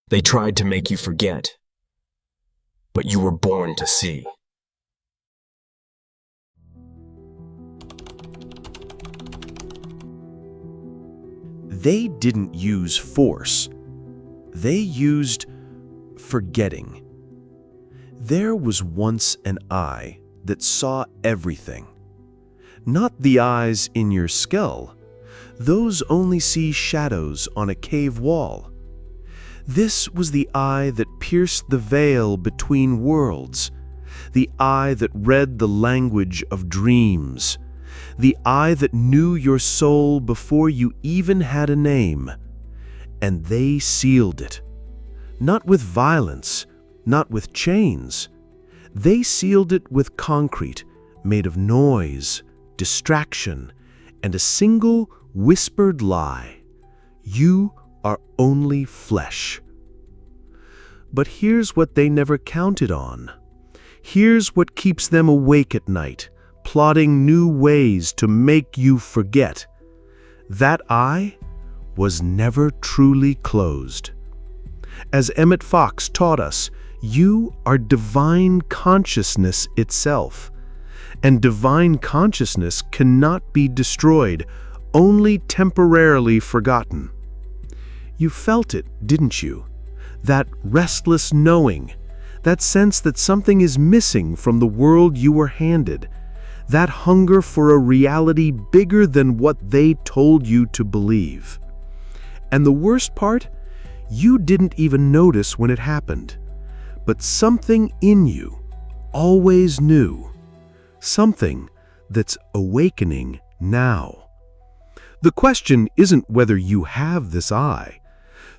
They tried to make you forget, but you were born to see. They didn't use force. They used forgetting. There was once an eye that saw everything. Not the eyes in your skull. Those only see shadows on a cave wall. This was the eye that pierced the veil between worlds, the eye that read the language of dreams, the eye that knew your soul before you even had a name. And they sealed it. Not with violence, not with chains. They sealed it with concrete made of noise, distraction, and a single whispered lie. You are only flesh. But here's what they never counted on. Here's what keeps them awake at night, plotting new ways to make you forget. That eye was never truly closed. As Emmet Fox taught us, you are divine consciousness itself. And divine consciousness cannot be destroyed, only temporarily forgotten. You felt it, didn't you? That restless knowing, that sense that something is missing from the world you were handed, that hunger for a reality bigger than what they told you to believe. And the worst part, you didn't even notice when it happened. But something in you always knew. Something that's awakening now. The question isn't whether you have this eye.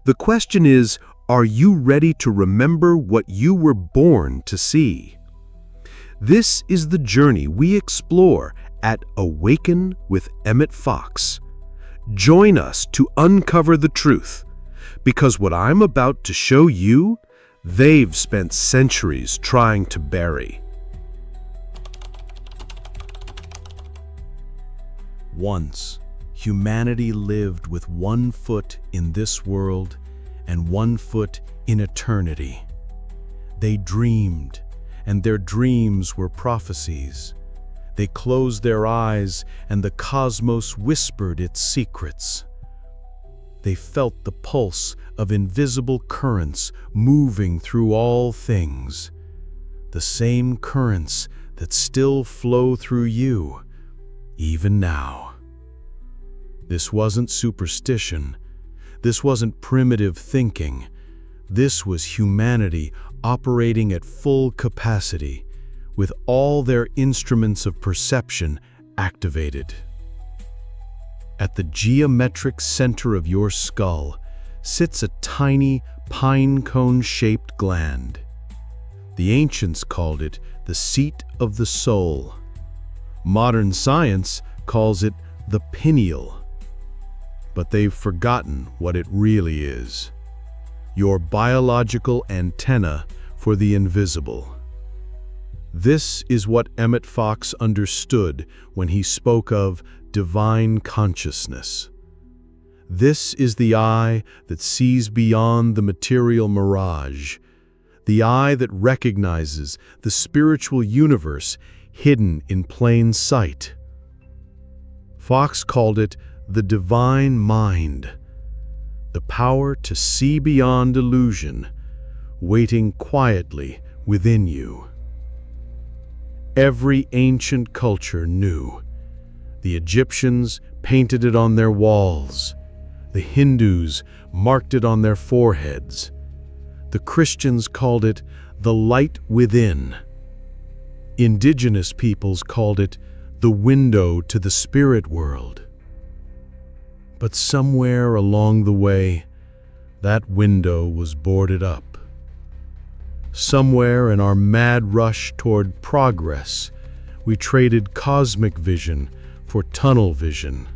The question is, are you ready to remember what you were born to see? This is the journey we explore at Awaken with Emmet Fox. Join us to uncover the truth, because what I'm about to show you, they've spent centuries trying to bury. Once, humanity lived with one foot in this world and one foot in eternity. They dreamed, and their dreams were prophecies. They closed their eyes, and the cosmos whispered its secrets. They felt the pulse of invisible currents moving through all things, the same currents that still flow through you, even now. This wasn't superstition. This wasn't primitive thinking. This was humanity operating at full capacity, with all their instruments of perception activated. At the geometric center of your skull sits a tiny pine cone-shaped gland. The ancients called it the seat of the soul. Modern science calls it the pineal. But they've forgotten what it really is. Your biological antenna for the invisible. This is what Emmet Fox understood when he spoke of divine consciousness. This is the eye that sees beyond the material mirage, the eye that recognizes the spiritual universe hidden in plain sight. Fox called it the divine mind, the power to see beyond illusion, waiting quietly within you. Every ancient culture knew. The Egyptians painted it on their walls. The Hindus marked it on their foreheads. The Christians called it the light within. Indigenous peoples called it the window to the spirit world. But somewhere along the way, that window was boarded up. Somewhere in our mad rush toward progress, we traded cosmic vision for tunnel vision.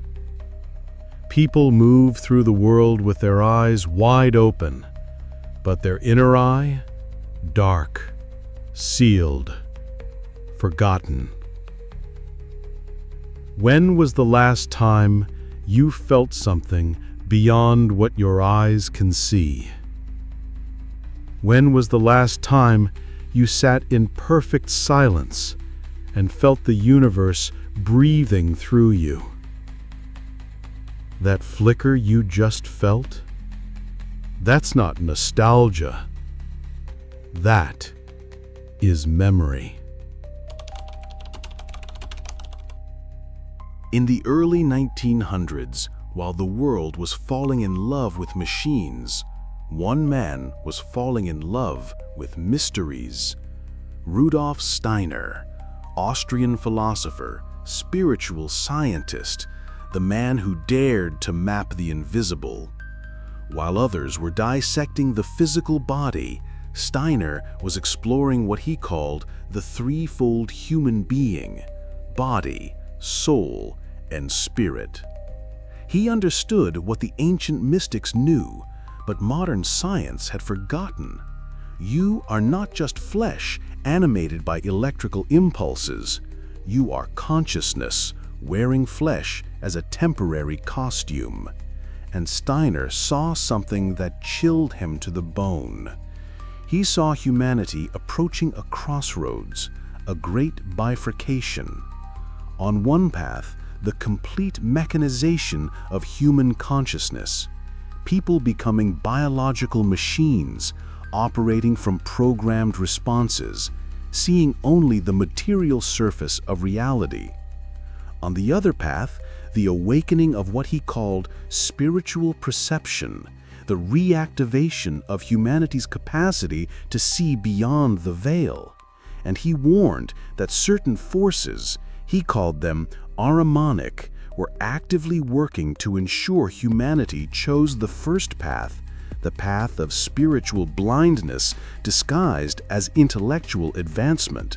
People move through the world with their eyes wide open, but their inner eye, dark, sealed, forgotten. When was the last time you felt something beyond what your eyes can see? When was the last time you sat in perfect silence and felt the universe breathing through you? That flicker you just felt? That's not nostalgia. That is memory. In the early 1900s, while the world was falling in love with machines, one man was falling in love with mysteries. Rudolf Steiner, Austrian philosopher, spiritual scientist, the man who dared to map the invisible. While others were dissecting the physical body, Steiner was exploring what he called the threefold human being: body, soul, and spirit. He understood what the ancient mystics knew, but modern science had forgotten. You are not just flesh animated by electrical impulses. You are consciousness wearing flesh as a temporary costume. And Steiner saw something that chilled him to the bone. He saw humanity approaching a crossroads, a great bifurcation. On one path, the complete mechanization of human consciousness, people becoming biological machines, operating from programmed responses, seeing only the material surface of reality. On the other path, the awakening of what he called spiritual perception, the reactivation of humanity's capacity to see beyond the veil. And he warned that certain forces, he called them Ahrimanic, were actively working to ensure humanity chose the first path, the path of spiritual blindness disguised as intellectual advancement.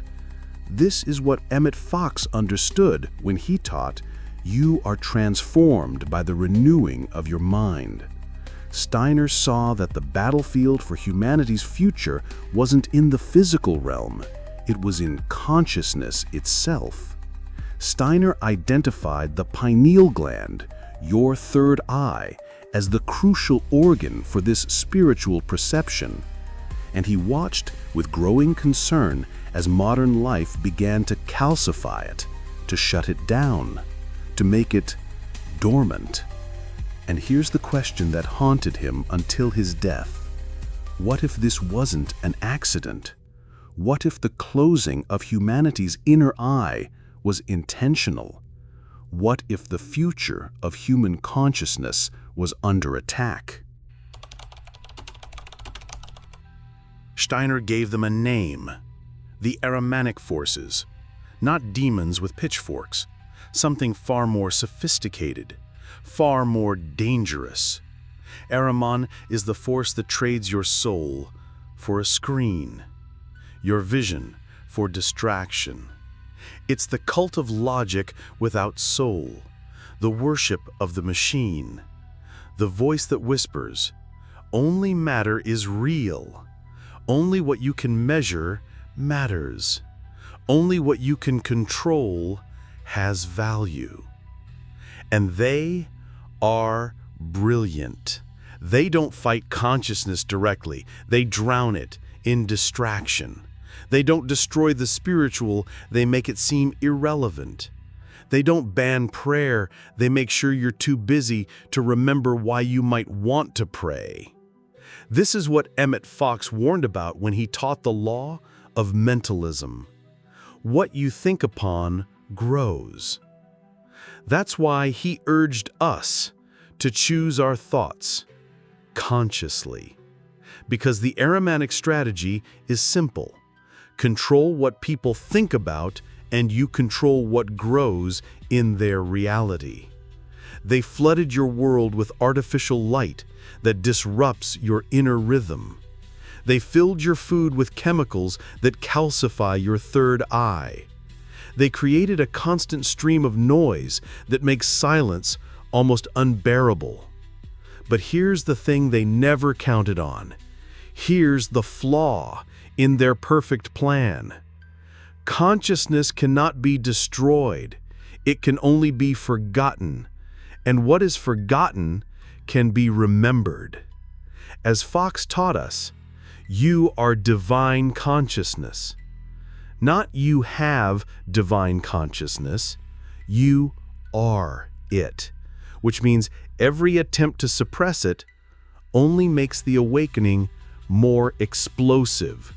This is what Emmet Fox understood when he taught, "You are transformed by the renewing of your mind." Steiner saw that the battlefield for humanity's future wasn't in the physical realm, it was in consciousness itself. Steiner identified the pineal gland, your third eye, as the crucial organ for this spiritual perception. And he watched with growing concern as modern life began to calcify it, to shut it down, to make it dormant. And here's the question that haunted him until his death. What if this wasn't an accident? What if the closing of humanity's inner eye was intentional? What if the future of human consciousness was under attack? Steiner gave them a name: the Ahrimanic forces. Not demons with pitchforks, something far more sophisticated, far more dangerous. Ahriman is the force that trades your soul for a screen, your vision for distraction. It's the cult of logic without soul, the worship of the machine, the voice that whispers, "Only matter is real. Only what you can measure matters. Only what you can control has value." And they are brilliant. They don't fight consciousness directly. They drown it in distraction. They don't destroy the spiritual, they make it seem irrelevant. They don't ban prayer, they make sure you're too busy to remember why you might want to pray. This is what Emmet Fox warned about when he taught the law of mentalism. What you think upon grows. That's why he urged us to choose our thoughts consciously. Because the Ahrimanic strategy is simple. Control what people think about, and you control what grows in their reality. They flooded your world with artificial light that disrupts your inner rhythm. They filled your food with chemicals that calcify your third eye. They created a constant stream of noise that makes silence almost unbearable. But here's the thing they never counted on. Here's the flaw in their perfect plan. Consciousness cannot be destroyed. It can only be forgotten. And what is forgotten can be remembered. As Fox taught us, You are divine consciousness. Not you have divine consciousness, you are it, which means every attempt to suppress it only makes the awakening more explosive.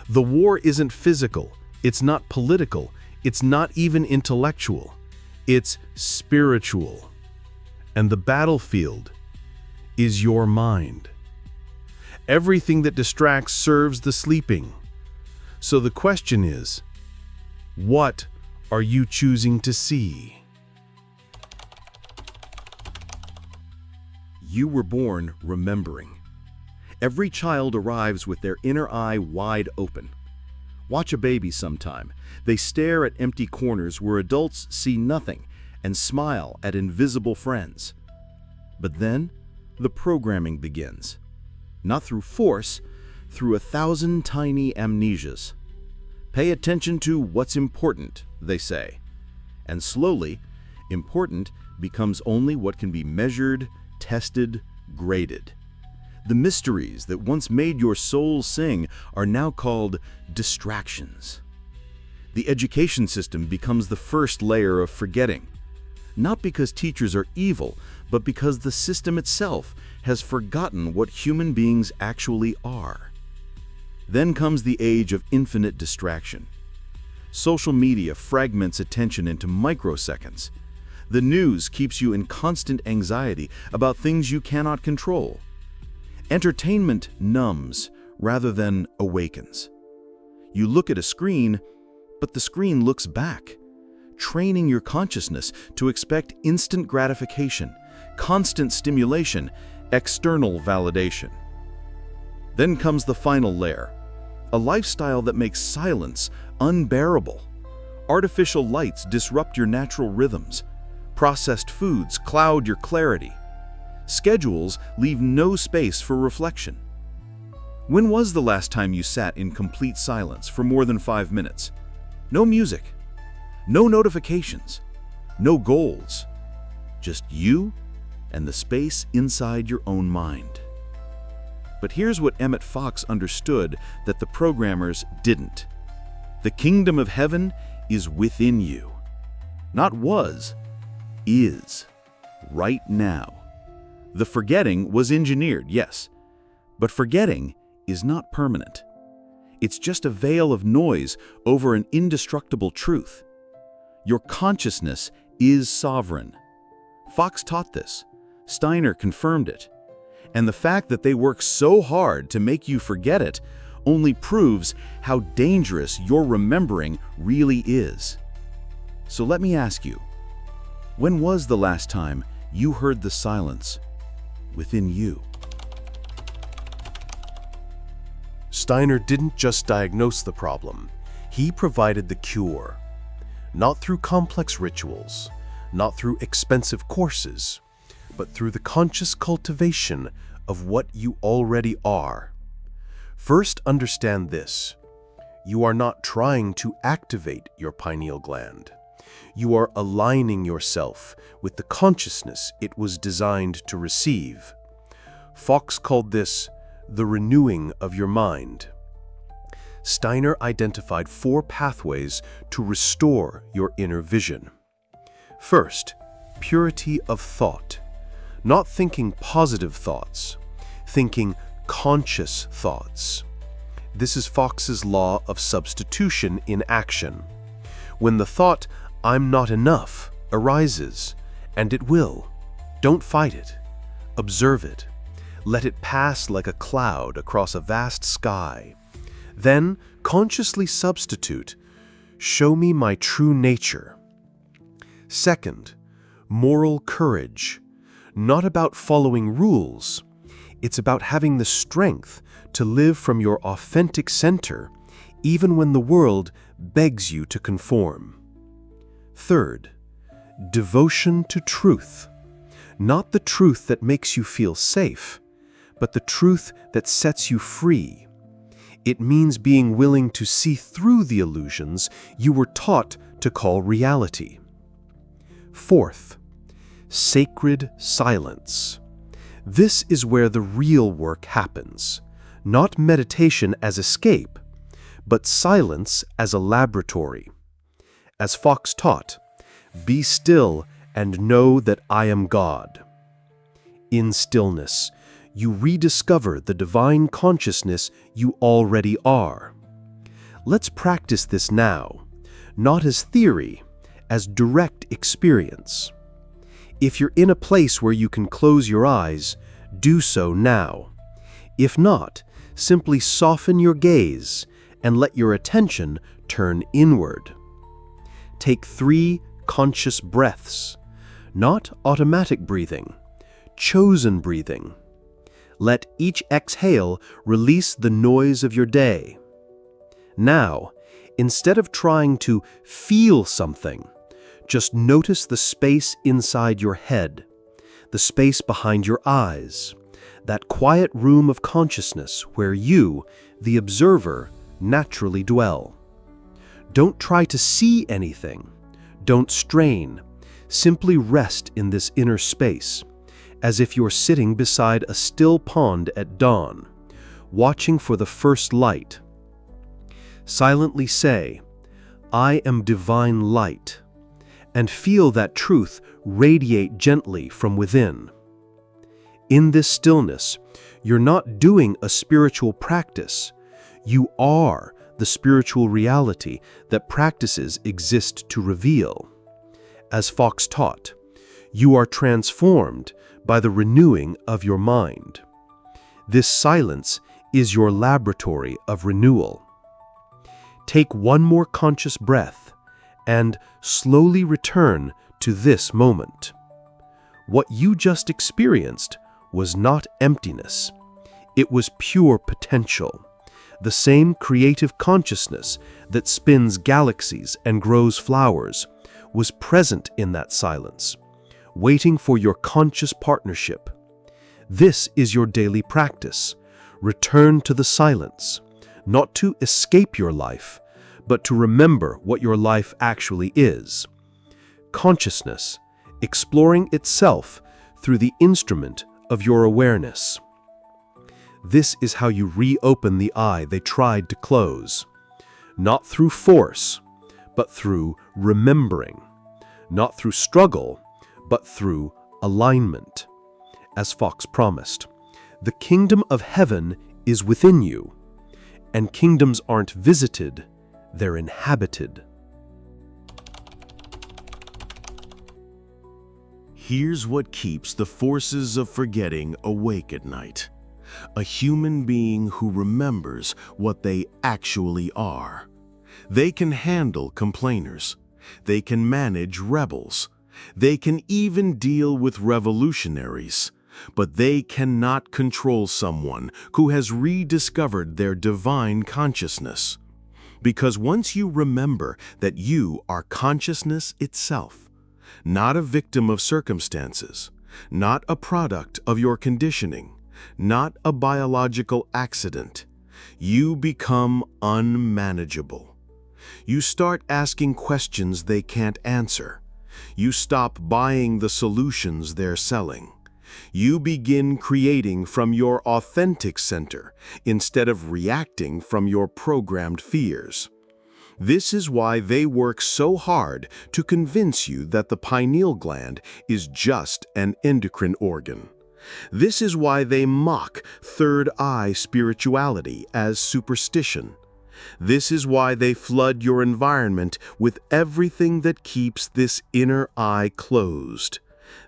The war isn't physical, it's not political, it's not even intellectual, it's spiritual. And the battlefield is your mind. Everything that distracts serves the sleeping. So the question is, what are you choosing to see? You were born remembering. Every child arrives with their inner eye wide open. Watch a baby sometime. They stare at empty corners where adults see nothing and smile at invisible friends. But then, the programming begins. Not through force, through 1,000 tiny amnesias. Pay attention to what's important, they say. And slowly, important becomes only what can be measured, tested, graded. The mysteries that once made your soul sing are now called distractions. The education system becomes the first layer of forgetting. Not because teachers are evil, but because the system itself has forgotten what human beings actually are. Then comes the age of infinite distraction. Social media fragments attention into microseconds. The news keeps you in constant anxiety about things you cannot control. Entertainment numbs rather than awakens. You look at a screen, but the screen looks back, training your consciousness to expect instant gratification, constant stimulation, external validation. Then comes the final layer, a lifestyle that makes silence unbearable. Artificial lights disrupt your natural rhythms. Processed foods cloud your clarity. Schedules leave no space for reflection. When was the last time you sat in complete silence for more than 5 minutes? No music, no notifications, no goals, just you and the space inside your own mind. But here's what Emmet Fox understood that the programmers didn't. The kingdom of heaven is within you. Not was, is, right now. The forgetting was engineered, yes, but forgetting is not permanent. It's just a veil of noise over an indestructible truth. Your consciousness is sovereign. Fox taught this. Steiner confirmed it. And the fact that they work so hard to make you forget it only proves how dangerous your remembering really is. So let me ask you, when was the last time you heard the silence within you? Steiner didn't just diagnose the problem, he provided the cure. Not through complex rituals, not through expensive courses, but through the conscious cultivation of what you already are. First, understand this. You are not trying to activate your pineal gland. You are aligning yourself with the consciousness it was designed to receive. Fox called this the renewing of your mind. Steiner identified 4 pathways to restore your inner vision. First, purity of thought. Not thinking positive thoughts, thinking conscious thoughts. This is Fox's law of substitution in action. When the thought, "I'm not enough," arises, and it will, don't fight it. Observe it. Let it pass like a cloud across a vast sky. Then consciously substitute, "Show me my true nature." Second, moral courage. Not about following rules. It's about having the strength to live from your authentic center, even when the world begs you to conform. Third, devotion to truth. Not the truth that makes you feel safe, but the truth that sets you free. It means being willing to see through the illusions you were taught to call reality. Fourth, sacred silence. This is where the real work happens. Not meditation as escape, but silence as a laboratory. As Fox taught, "Be still and know that I am God." In stillness, you rediscover the divine consciousness you already are. Let's practice this now, not as theory, as direct experience. If you're in a place where you can close your eyes, do so now. If not, simply soften your gaze and let your attention turn inward. Take 3 conscious breaths, not automatic breathing, chosen breathing. Let each exhale release the noise of your day. Now, instead of trying to feel something, just notice the space inside your head, the space behind your eyes, that quiet room of consciousness where you, the observer, naturally dwell. Don't try to see anything. Don't strain. Simply rest in this inner space, as if you're sitting beside a still pond at dawn, watching for the first light. Silently say, "I am divine light," and feel that truth radiate gently from within. In this stillness, you're not doing a spiritual practice. You are the spiritual reality that practices exist to reveal. As Fox taught, you are transformed by the renewing of your mind. This silence is your laboratory of renewal. Take one more conscious breath and slowly return to this moment. What you just experienced was not emptiness. It was pure potential, the same creative consciousness that spins galaxies and grows flowers was present in that silence, waiting for your conscious partnership. This is your daily practice. Return to the silence, not to escape your life, but to remember what your life actually is. Consciousness, exploring itself through the instrument of your awareness. This is how you reopen the eye they tried to close. Not through force, but through remembering. Not through struggle, but through alignment. As Fox promised, the kingdom of heaven is within you, and kingdoms aren't visited, they're inhabited. Here's what keeps the forces of forgetting awake at night. A human being who remembers what they actually are. They can handle complainers. They can manage rebels. They can even deal with revolutionaries. But they cannot control someone who has rediscovered their divine consciousness. Because once you remember that you are consciousness itself, not a victim of circumstances, not a product of your conditioning, not a biological accident, you become unmanageable. You start asking questions they can't answer. You stop buying the solutions they're selling. You begin creating from your authentic center instead of reacting from your programmed fears. This is why they work so hard to convince you that the pineal gland is just an endocrine organ. This is why they mock third eye spirituality as superstition. This is why they flood your environment with everything that keeps this inner eye closed.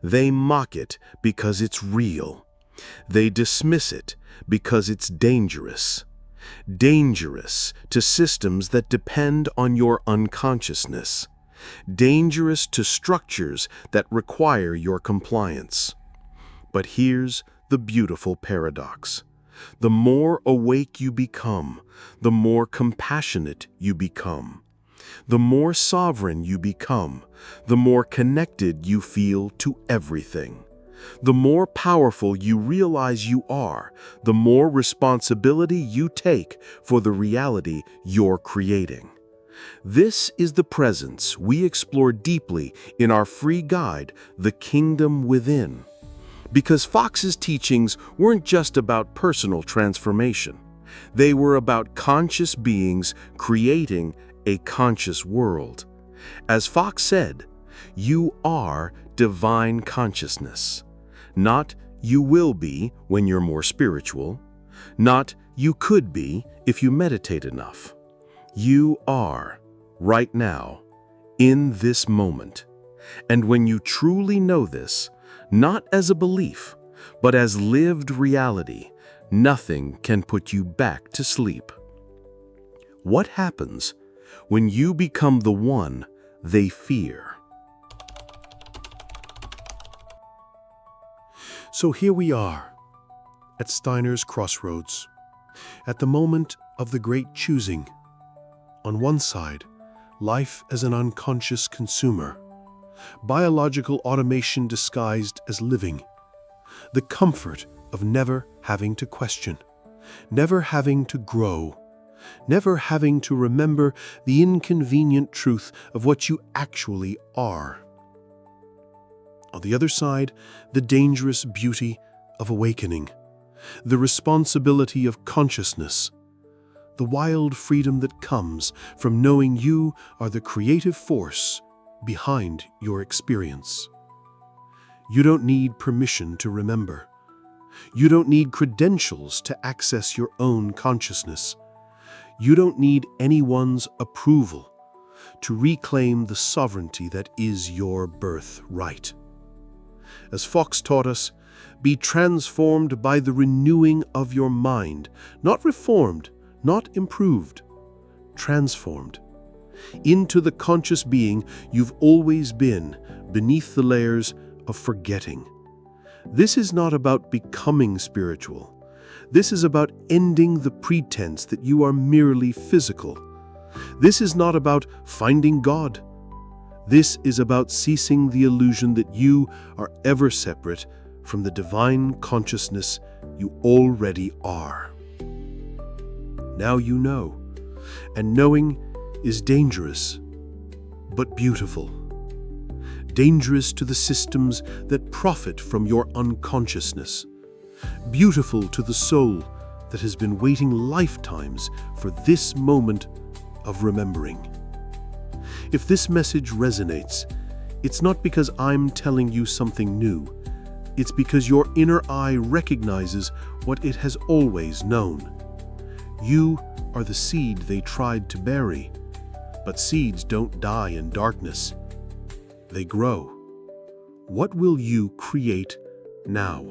They mock it because it's real. They dismiss it because it's dangerous. Dangerous to systems that depend on your unconsciousness. Dangerous to structures that require your compliance. But here's the beautiful paradox. The more awake you become, the more compassionate you become. The more sovereign you become, the more connected you feel to everything. The more powerful you realize you are, the more responsibility you take for the reality you're creating. This is the presence we explore deeply in our free guide, The Kingdom Within. Because Fox's teachings weren't just about personal transformation. They were about conscious beings creating a conscious world. As Fox said, you are divine consciousness. Not you will be when you're more spiritual. Not you could be if you meditate enough. You are, right now, in this moment. And when you truly know this, not as a belief, but as lived reality, nothing can put you back to sleep. What happens when you become the one they fear? So here we are, at Steiner's crossroads, at the moment of the great choosing. On one side, life as an unconscious consumer, biological automation disguised as living, the comfort of never having to question, never having to grow, never having to remember the inconvenient truth of what you actually are. On the other side, the dangerous beauty of awakening, the responsibility of consciousness, the wild freedom that comes from knowing you are the creative force behind your experience. You don't need permission to remember. You don't need credentials to access your own consciousness. You don't need anyone's approval to reclaim the sovereignty that is your birthright. As Fox taught us, be transformed by the renewing of your mind, not reformed, not improved, transformed into the conscious being you've always been beneath the layers of forgetting. This is not about becoming spiritual. This is about ending the pretense that you are merely physical. This is not about finding God. This is about ceasing the illusion that you are ever separate from the divine consciousness you already are. Now you know, and knowing is dangerous, but beautiful. Dangerous to the systems that profit from your unconsciousness. Beautiful to the soul that has been waiting lifetimes for this moment of remembering. If this message resonates, it's not because I'm telling you something new. It's because your inner eye recognizes what it has always known. You are the seed they tried to bury, but seeds don't die in darkness. They grow. What will you create now?